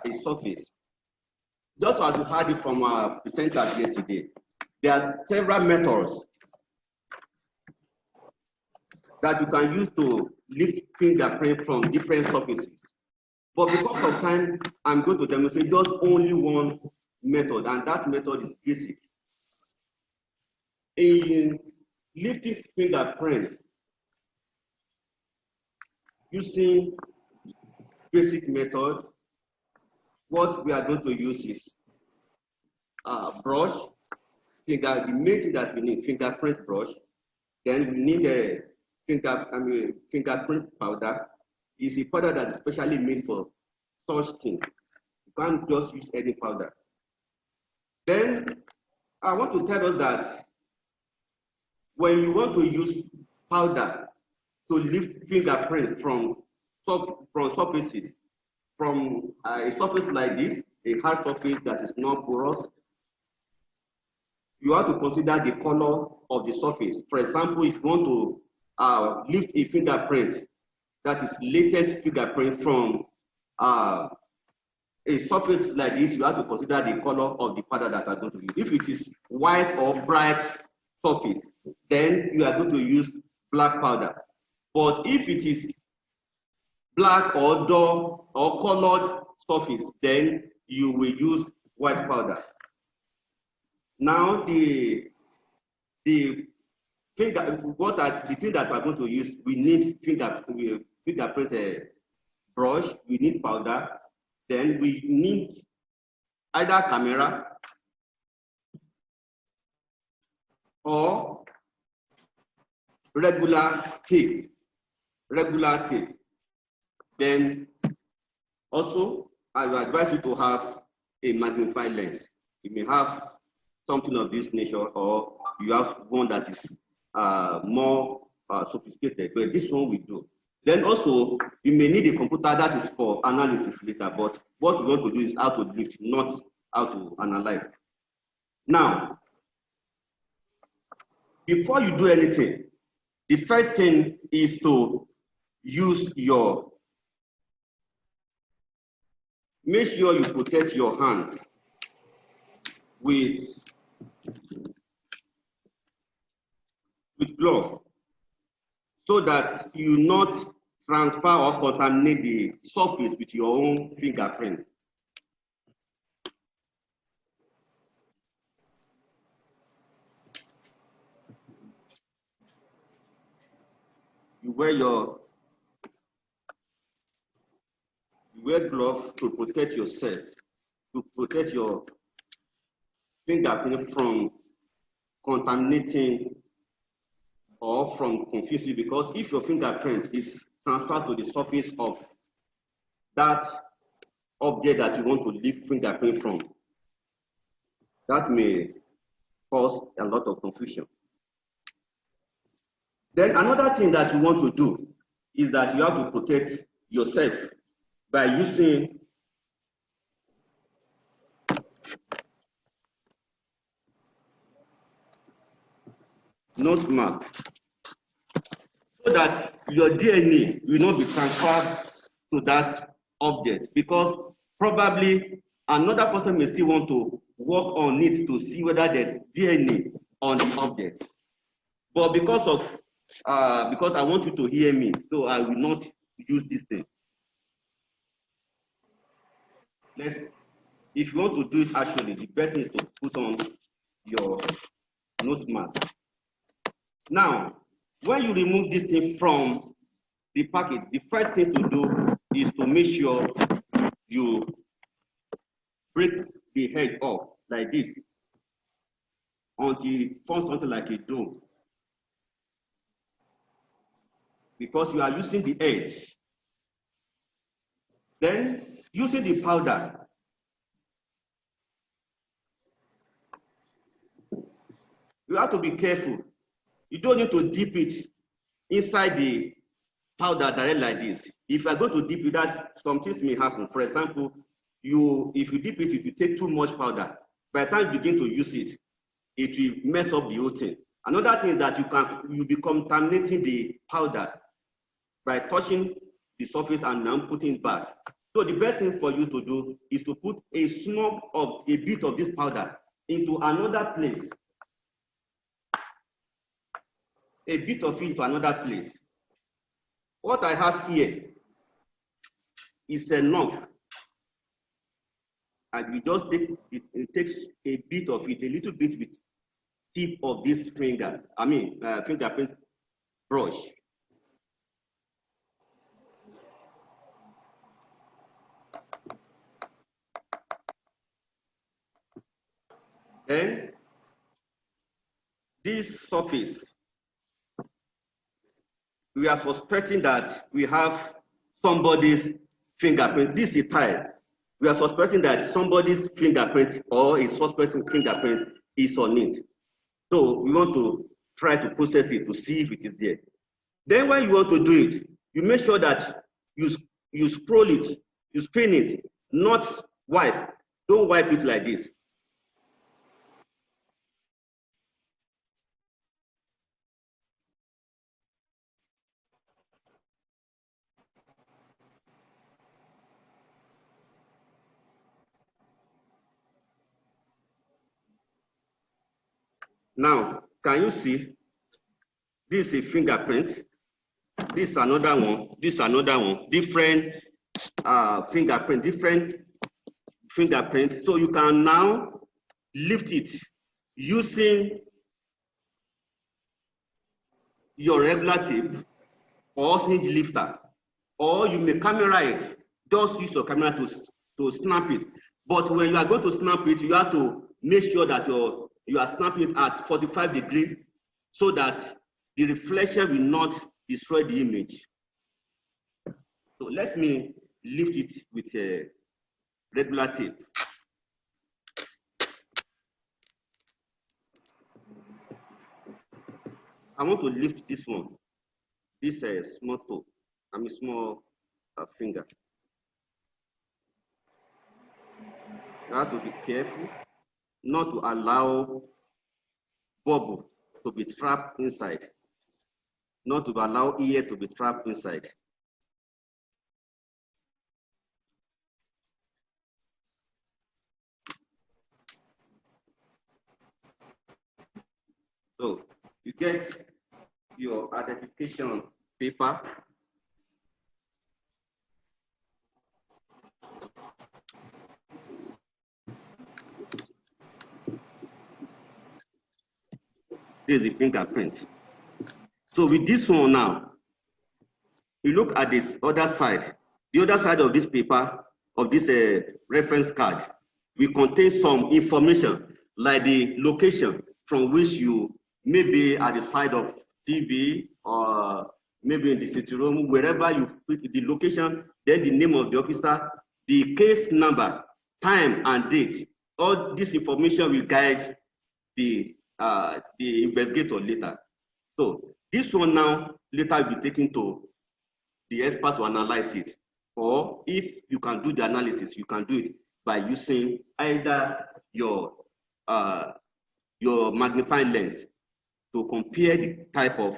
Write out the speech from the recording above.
a surface, just as you heard it from our presenters yesterday, there are several methods that you can use to lift fingerprint from different surfaces. But because of time, I'm going to demonstrate just only one method, and that method is basic. In lifting fingerprint using basic method, what we are going to use is brush, the main thing that we need, fingerprint brush. Then we need a fingerprint powder. Is a powder that's especially made for such things. You can't just use any powder. Then I want to tell us that when you want to use powder to lift fingerprint from surfaces, from a surface like this, a hard surface that is not porous, you have to consider the color of the surface. For example, if you want to lift a fingerprint that is latent fingerprint from a surface like this, you have to consider the color of the powder that you are going to use. If it is white or bright surface, then you are going to use black powder. But if it is black or dull or colored surface, then you will use white powder. Now the thing that we are going to use, we need fingerprint brush, we need powder, then we need either camera or regular tape. Then also I will advise you to have a magnifying lens. You may have something of this nature, or you have one that is more sophisticated, but this one we do. Then also, you may need a computer that is for analysis later, but what we want to do is how to lift, not how to analyze. Now, before you do anything, the first thing is to make sure you protect your hands with gloves, so that you not transfer or contaminate the surface with your own fingerprint. You wear gloves to protect yourself, to protect your fingerprint from contaminating or from confusing, because if your fingerprint is transferred to the surface of that object that you want to lift fingerprint from, that may cause a lot of confusion. Then another thing that you want to do is that you have to protect yourself by using nose mask, so that your DNA will not be transferred to that object, because probably another person may still want to work on it to see whether there's DNA on the object. But because I want you to hear me, so I will not use this thing. If you want to do it actually, the best thing is to put on your nose mask. Now, when you remove this thing from the packet, the first thing to do is to make sure you break the head off like this until it forms something like a dome, because you are using the edge. Then using the powder, you have to be careful. You don't need to dip it inside the powder direct like this. If you are going to dip it, that some things may happen. For example, if you dip it, if you take too much powder, by the time you begin to use it, it will mess up the whole thing. Another thing is that you'll be contaminating the powder by touching the surface and now putting it back. So the best thing for you to do is to put a bit of this powder into another place. A bit of it into another place. What I have here is enough. And you just take it takes a bit of it, a little bit with tip of this fingerprint brush. Then this surface, we are suspecting that we have somebody's fingerprint. This is a tile. We are suspecting that somebody's fingerprint or a suspect's fingerprint is on it. So we want to try to process it to see if it is there. Then when you want to do it, you make sure that you scroll it, you spin it, not wipe. Don't wipe it like this. Now, can you see? This is a fingerprint. This is another one. This is another one. Different fingerprint, different fingerprint. So you can now lift it using your regular tape or hinge lifter, or you may camera it. Just use your camera to snap it. But when you are going to snap it, you have to make sure that you are snapping it at 45 degrees so that the reflection will not destroy the image. So let me lift it with a regular tape. I want to lift this one, this small toe, small finger. You have to be careful not to allow bubble to be trapped inside, not to allow ear to be trapped inside. So you get your identification paper. This is the fingerprint. So with this one now, you look at this other side. The other side of this paper, of this reference card, will contain some information like the location from which you may be at the side of TV or maybe in the sitting room, wherever you put the location, then the name of the officer, the case number, time and date. All this information will guide the investigator later. So this one now later will be taken to the expert to analyze it. Or if you can do the analysis, you can do it by using either your magnifying lens to compare the type of